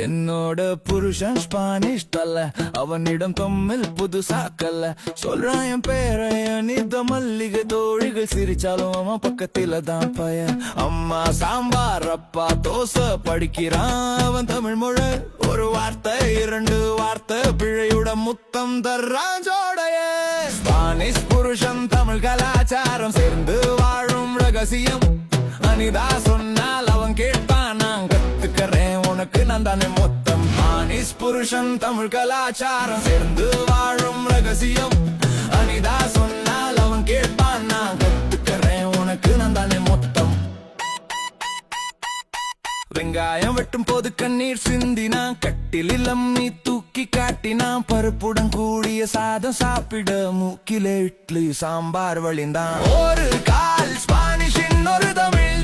என்னோட புருஷன் ஸ்பானிஷ் தல்ல, அவனிடம் தமிழ் புதுசாக்கல்ல. சொல்றான் என் பேரை அனித மல்லிகை, தோழிகள் சிரிச்சாலும் அவன் பக்கத்தில தான் பையன். அம்மா சாம்பார், அப்பா தோசை, படிக்கிறான் அவன் தமிழ் மொழி. ஒரு வார்த்தை இரண்டு வார்த்தை பிழையுட முத்தம் தர்றான் ஜோடைய. ஸ்பானிஷ் புருஷன் தமிழ் கலாச்சாரம் சேர்ந்து வாழும் ரகசியம். அனிதா சொன்னால் அவன் கேட்பான், நான் கத்துக்கிறேன் உனக்கு நான் தானே மொத்தம். ஸ்பானிஷ் புருஷன் தமிழ் கலாச்சாரம் சேர்ந்து வாழும் ரகசியம். அனிதா சொன்னால் அவன் கேட்பான், நான் கத்துக்கிறேன் உனக்கு நான் தானே மொத்தம். வெங்காயம் வெட்டும் போது கண்ணீர் சிந்தினான், கட்டிலில் அம்மி தூக்கி காட்டினான். பருப்புடன் கூடிய சாதம் சாப்பிட மூக்கிலே இட்லி சாம்பார் வழிந்தான். ஒரு கால் ஸ்பானிஷ் இன்னொரு தமிழ்,